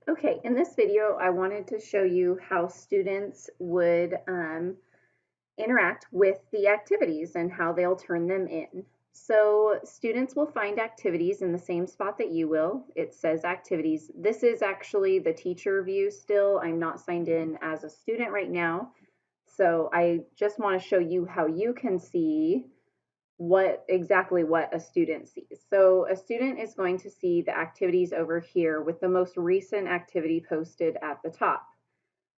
Okay, in this video, I wanted to show you how students would interact with the activities and how they'll turn them in. So students will find activities in the same spot that you will. It says activities. This is actually the teacher view still. I'm not signed in as a student right now. So I just want to show you how you can see exactly what a student sees. So a student is going to see the activities over here with the most recent activity posted at the top.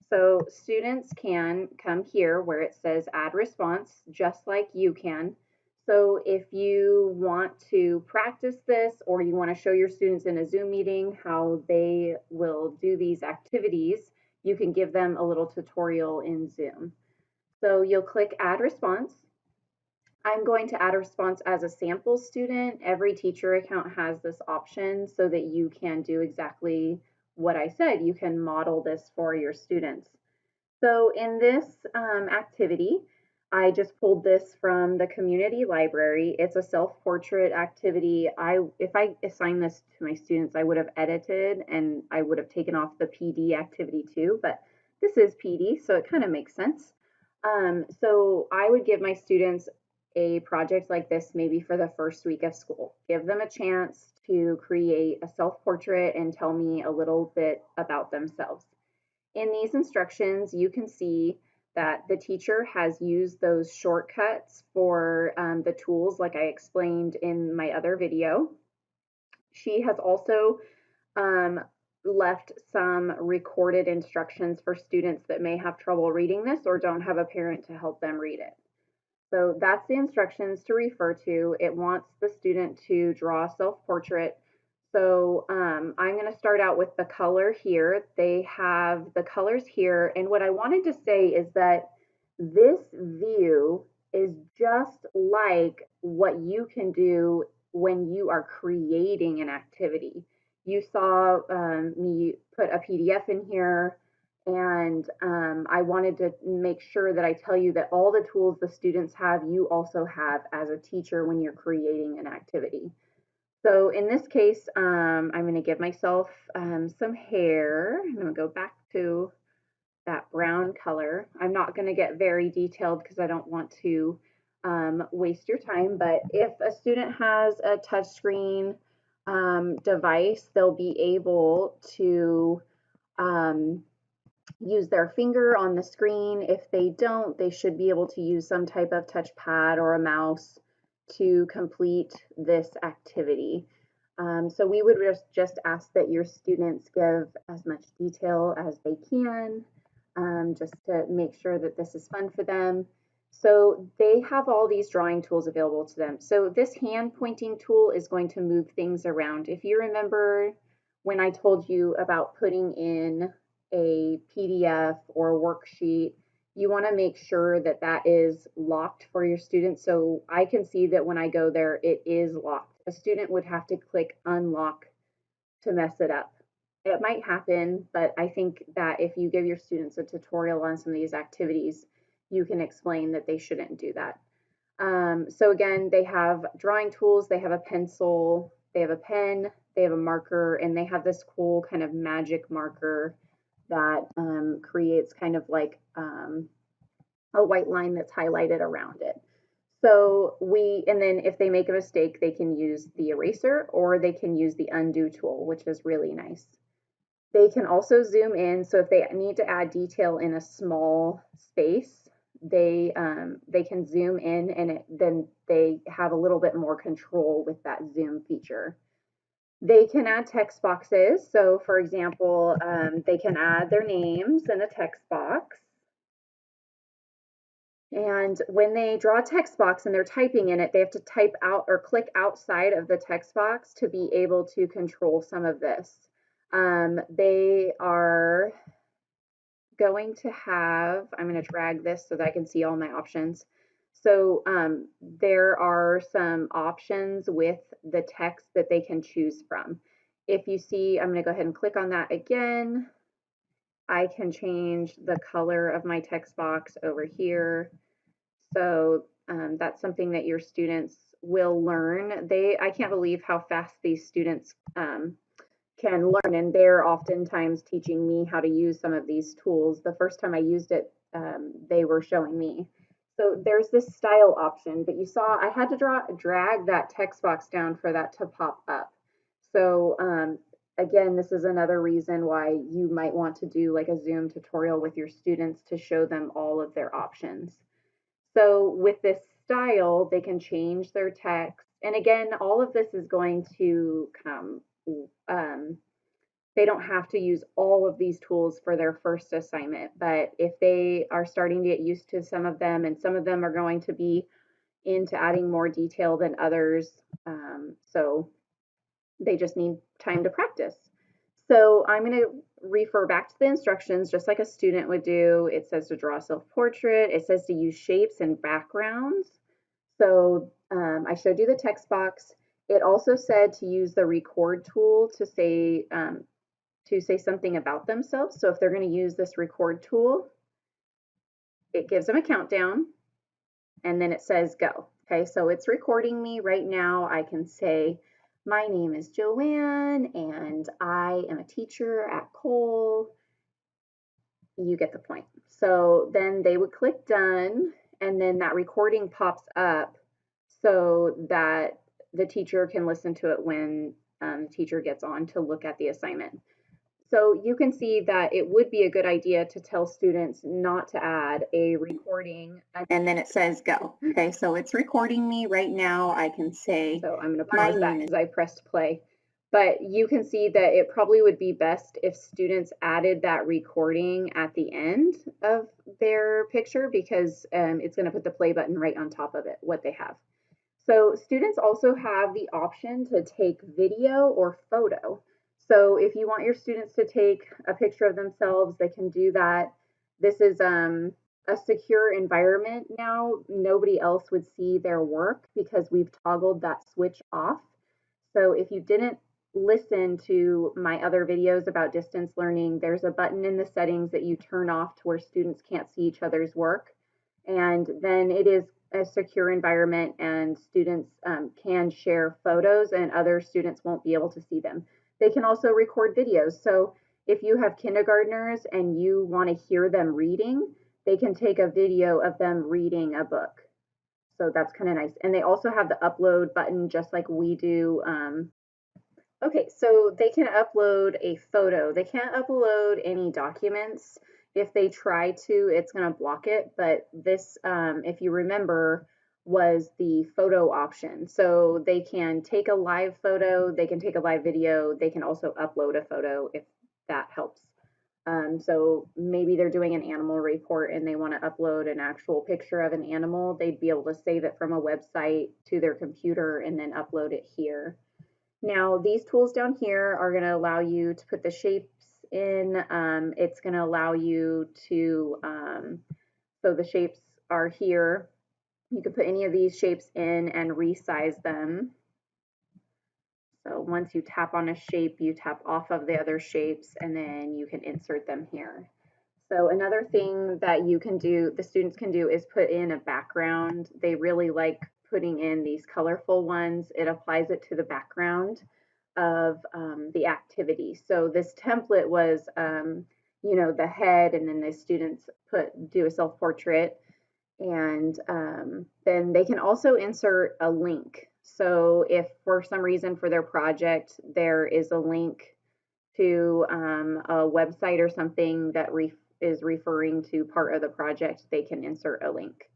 So students can come here where it says add response, just like you can. So if you want to practice this or you want to show your students in a Zoom meeting how they will do these activities, you can give them a little tutorial in Zoom. So you'll click add response. I'm going to add a response as a sample student. Every teacher account has this option so that you can do exactly what I said. You can model this for your students. So in this activity, I just pulled this from the community library. It's a self-portrait activity. If I assigned this to my students, I would have edited and I would have taken off the PD activity too, but this is PD, so it kind of makes sense. So I would give my students a project like this maybe for the first week of school. Give them a chance to create a self-portrait and tell me a little bit about themselves. In these instructions, you can see that the teacher has used those shortcuts for the tools like I explained in my other video. She has also um, left some recorded instructions for students that may have trouble reading this or don't have a parent to help them read it. So that's the instructions to refer to. It wants the student to draw a self-portrait. So I'm going to start out with the color here. They have the colors here. And what I wanted to say is that this view is just like what you can do when you are creating an activity. You saw me put a PDF in here, and I wanted to make sure that I tell you that all the tools the students have, you also have as a teacher when you're creating an activity. So in this case, I'm going to give myself some hair. I'm going to go back to that brown color. I'm not going to get very detailed because I don't want to waste your time, but if a student has a touchscreen device, they'll be able to um, use their finger on the screen. If they don't, they should be able to use some type of touchpad or a mouse to complete this activity. So we would just ask that your students give as much detail as they can, just to make sure that this is fun for them. So they have all these drawing tools available to them. So this hand pointing tool is going to move things around. If you remember when I told you about putting in a PDF or a worksheet, you want to make sure that that is locked for your students. So I can see that when I go there, it is locked. A student would have to click unlock to mess it up. It might happen, but I think that if you give your students a tutorial on some of these activities, you can explain that they shouldn't do that. So again, they have drawing tools, they have a pencil, they have a pen, they have a marker, and they have this cool kind of magic marker that creates kind of like a white line that's highlighted around it. So and then if they make a mistake, they can use the eraser or they can use the undo tool, which is really nice. They can also zoom in. So if they need to add detail in a small space, they can zoom in and then they have a little bit more control with that zoom feature. They can add text boxes. So for example, they can add their names in a text box. And when they draw a text box and they're typing in it, they have to type out or click outside of the text box to be able to control some of this. They are going to have, I'm going to drag this so that I can see all my options. So there are some options with the text that they can choose from. If you see, I'm going to go ahead and click on that again. I can change the color of my text box over here. So that's something that your students will learn. I can't believe how fast these students can learn, and they're oftentimes teaching me how to use some of these tools. The first time I used it, they were showing me. So there's this style option, but you saw I had to drag that text box down for that to pop up. So again, this is another reason why you might want to do like a Zoom tutorial with your students to show them all of their options. So with this style, they can change their text. And again, all of this is going to come. Um, they don't have to use all of these tools for their first assignment, but if they are starting to get used to some of them, and some of them are going to be into adding more detail than others, so they just need time to practice. So I'm going to refer back to the instructions just like a student would do. It says to draw a self-portrait. It says to use shapes and backgrounds. So I showed you the text box. It also said to use the record tool to say something about themselves. So if they're going to use this record tool, it gives them a countdown and then it says go. Okay, so it's recording me right now. I can say, my name is Joanne and I am a teacher at Cole. You get the point. So then they would click done, and then that recording pops up so that the teacher can listen to it when the teacher gets on to look at the assignment. So you can see that it would be a good idea to tell students not to add a recording. And then it says go. Okay, so it's recording me right now. I can say, so I'm going to pause that because I pressed play. But you can see that it probably would be best if students added that recording at the end of their picture, because it's going to put the play button right on top of it, what they have. So students also have the option to take video or photo. So if you want your students to take a picture of themselves, they can do that. This is a secure environment now. Nobody else would see their work because we've toggled that switch off. So if you didn't listen to my other videos about distance learning, there's a button in the settings that you turn off to where students can't see each other's work. And then it is a secure environment, and students can share photos and other students won't be able to see them. They can also record videos. So if you have kindergartners and you want to hear them reading, they can take a video of them reading a book. So that's kind of nice. And they also have the upload button just like we do. Okay, so they can upload a photo. They can't upload any documents. If they try to, it's going to block it. But this, if you remember, was the photo option. So they can take a live photo, they can take a live video, they can also upload a photo if that helps. So maybe they're doing an animal report and they want to upload an actual picture of an animal. They'd be able to save it from a website to their computer and then upload it here. Now, these tools down here are going to allow you to put the shapes in. It's going to allow you to, so the shapes are here. You can put any of these shapes in and resize them. So once you tap on a shape, you tap off of the other shapes and then you can insert them here. So another thing that you can do, the students can do, is put in a background. They really like putting in these colorful ones. It applies it to the background of the activity. So this template was, you know, the head, and then the students do a self-portrait, and then they can also insert a link. So if for some reason for their project there is a link to a website or something that is referring to part of the project, they can insert a link.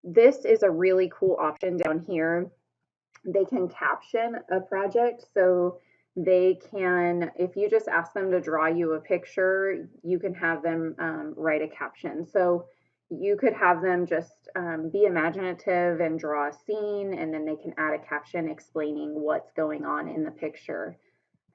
This is a really cool option down here. They can caption a project, so they can, if you just ask them to draw you a picture, you can have them write a caption. So you could have them just be imaginative and draw a scene, and then they can add a caption explaining what's going on in the picture.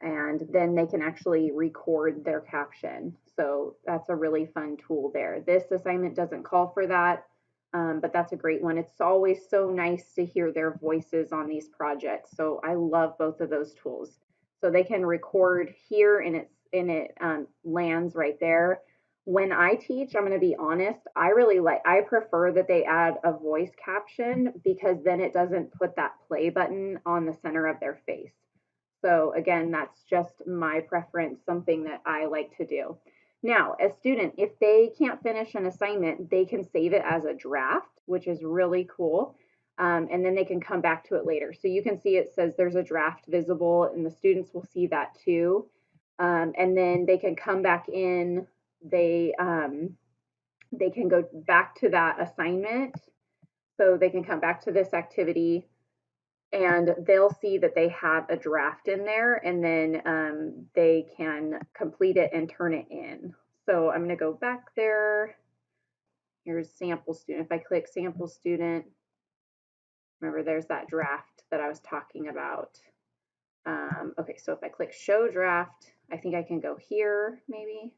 And then they can actually record their caption. So that's a really fun tool there. This assignment doesn't call for that, but that's a great one. It's always so nice to hear their voices on these projects. So I love both of those tools. So they can record here, and it lands right there. When I teach, I'm going to be honest, I prefer that they add a voice caption, because then it doesn't put that play button on the center of their face. So again, that's just my preference, something that I like to do. Now, a student, if they can't finish an assignment, they can save it as a draft, which is really cool. And then they can come back to it later. So you can see it says there's a draft visible, and the students will see that too. And then they can come back in. They can go back to that assignment. So they can come back to this activity and they'll see that they have a draft in there, and then they can complete it and turn it in. So I'm going to go back there. Here's sample student. If I click sample student, remember there's that draft that I was talking about. Okay, so if I click show draft, I think I can go here maybe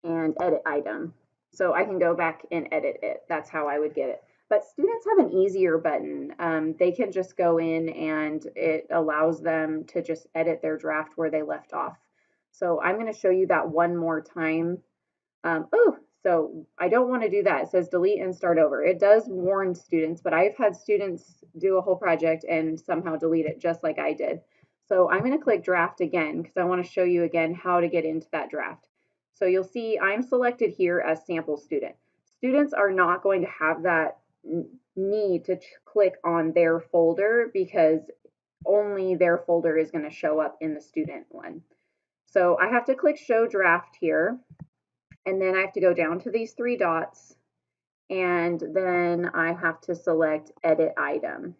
and edit item. So I can go back and edit it. That's how I would get it. But students have an easier button. They can just go in and it allows them to just edit their draft where they left off. So I'm going to show you that one more time. So I don't want to do that. It says delete and start over. It does warn students, but I've had students do a whole project and somehow delete it just like I did. So I'm going to click draft again because I want to show you again how to get into that draft. So you'll see I'm selected here as sample student. Students are not going to have that need to click on their folder because only their folder is going to show up in the student one. So I have to click show draft here, and then I have to go down to these three dots, and then I have to select edit item.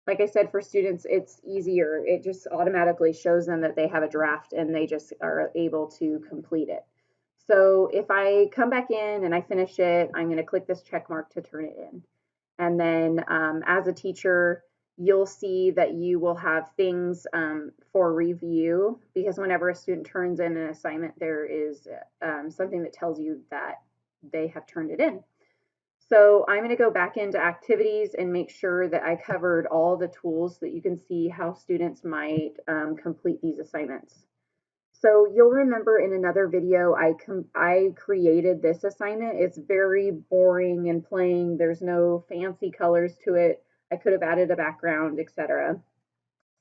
Like I said, for students, it's easier. It just automatically shows them that they have a draft and they just are able to complete it. So if I come back in and I finish it, I'm going to click this check mark to turn it in. And then as a teacher, you'll see that you will have things for review, because whenever a student turns in an assignment, there is something that tells you that they have turned it in. So I'm going to go back into activities and make sure that I covered all the tools so that you can see how students might complete these assignments. So you'll remember in another video, I created this assignment. It's very boring and plain. There's no fancy colors to it. I could have added a background, etc.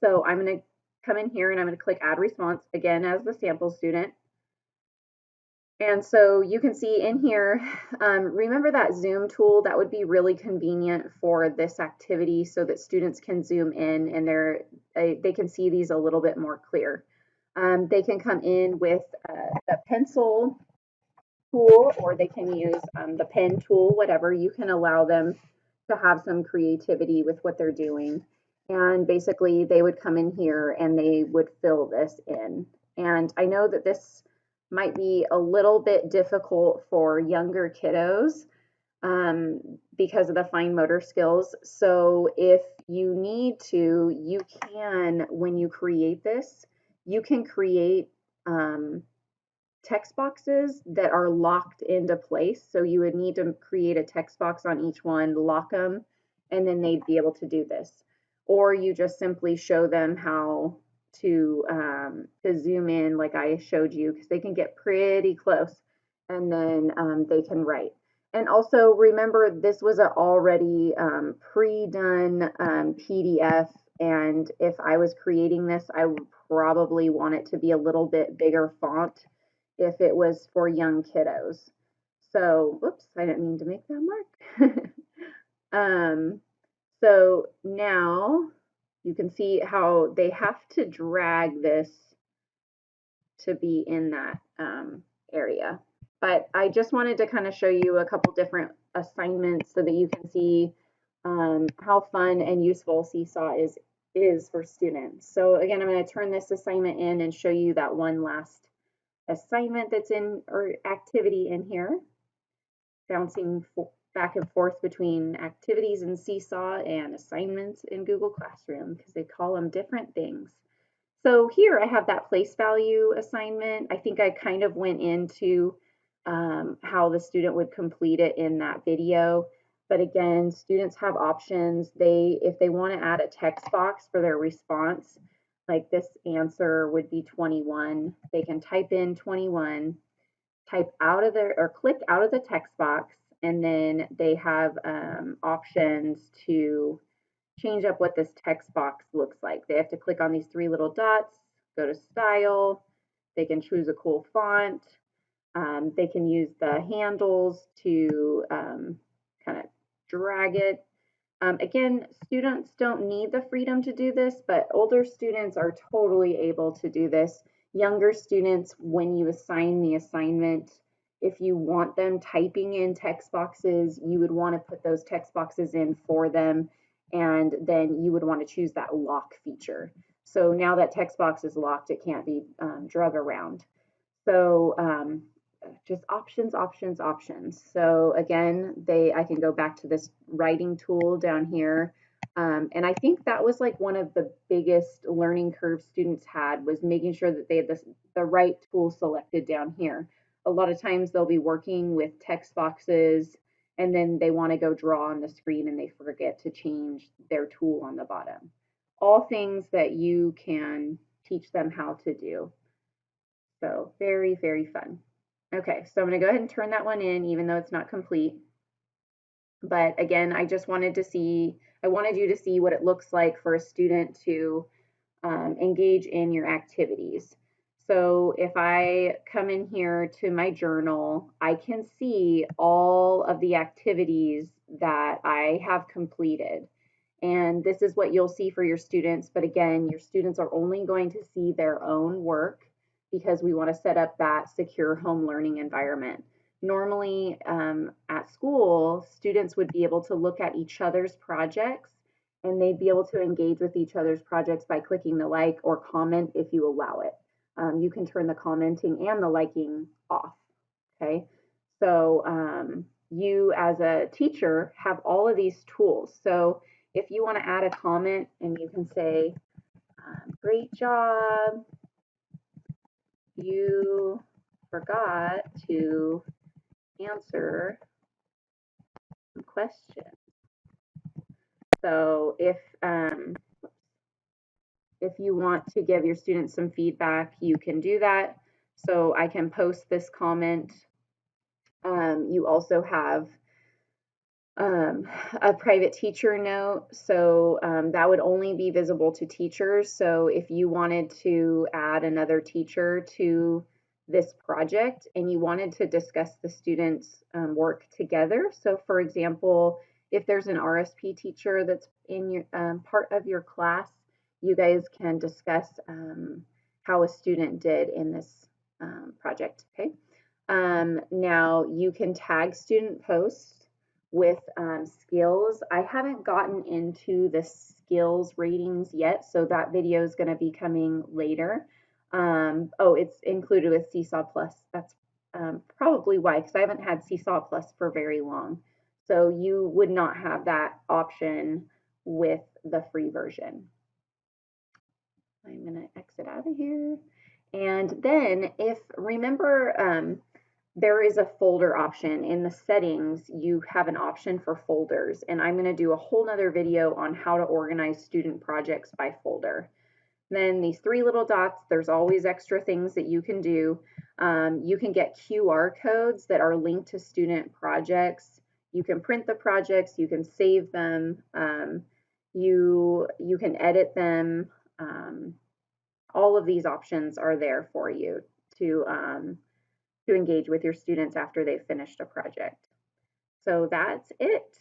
So I'm going to come in here and I'm going to click add response again as the sample student. And so you can see in here, remember that zoom tool? That would be really convenient for this activity so that students can zoom in and they can see these a little bit more clear. They can come in with the pencil tool, or they can use the pen tool, whatever. You can allow them to have some creativity with what they're doing. And basically they would come in here and they would fill this in. And I know that this might be a little bit difficult for younger kiddos because of the fine motor skills. So if you need to, you can, when you create this, you can create text boxes that are locked into place. So you would need to create a text box on each one, lock them, and then they'd be able to do this. Or you just simply show them how to zoom in like I showed you, because they can get pretty close, and then they can write. And also remember, this was an already pre-done PDF, and if I was creating this, I would probably want it to be a little bit bigger font if it was for young kiddos. So, whoops, I didn't mean to make that mark. So now you can see how they have to drag this to be in that area. But I just wanted to kind of show you a couple different assignments so that you can see how fun and useful Seesaw is for students. So again, I'm going to turn this assignment in and show you that one last assignment that's in, or activity in here, bouncing back and forth between activities in Seesaw and assignments in Google Classroom, because they call them different things. So here I have that place value assignment. I think I kind of went into how the student would complete it in that video. But again, students have options. If they want to add a text box for their response, like this answer would be 21, they can type in 21, type out of there, or click out of the text box, and then they have options to change up what this text box looks like. They have to click on these three little dots, go to style, they can choose a cool font, they can use the handles to kind of drag it. Again, students don't need the freedom to do this, but older students are totally able to do this. Younger students, when you assign the assignment, if you want them typing in text boxes, you would want to put those text boxes in for them, and then you would want to choose that lock feature. So now that text box is locked, it can't be drug around. So just options, options, options. So again, I can go back to this writing tool down here. And I think that was like one of the biggest learning curves students had, was making sure that they had the right tool selected down here. A lot of times they'll be working with text boxes and then they want to go draw on the screen and they forget to change their tool on the bottom. All things that you can teach them how to do. So very, very fun. Okay, so I'm going to go ahead and turn that one in, even though it's not complete. But again, I just wanted to see, I wanted you to see what it looks like for a student to engage in your activities. So if I come in here to my journal, I can see all of the activities that I have completed. And this is what you'll see for your students. But again, your students are only going to see their own work because we want to set up that secure home learning environment. Normally at school, students would be able to look at each other's projects and they'd be able to engage with each other's projects by clicking the like or comment if you allow it. You can turn the commenting and the liking off, okay? So you as a teacher have all of these tools. So if you want to add a comment and you can say, great job, you forgot to answer the question. So if you want to give your students some feedback, you can do that. So I can post this comment. You also have a private teacher note. So that would only be visible to teachers. So if you wanted to add another teacher to this project and you wanted to discuss the students' work together. So for example, if there's an RSP teacher that's in your part of your class, you guys can discuss how a student did in this project, okay? Now you can tag student posts with skills. I haven't gotten into the skills ratings yet, so that video is going to be coming later. Oh, it's included with Seesaw Plus. That's probably why, because I haven't had Seesaw Plus for very long. So you would not have that option with the free version. I'm going to exit out of here. And then if, remember, there is a folder option in the settings. You have an option for folders, and I'm going to do a whole nother video on how to organize student projects by folder. Then these three little dots, there's always extra things that you can do. You can get QR codes that are linked to student projects. You can print the projects, you can save them, you can edit them. All of these options are there for you to engage with your students after they've finished a project. So that's it.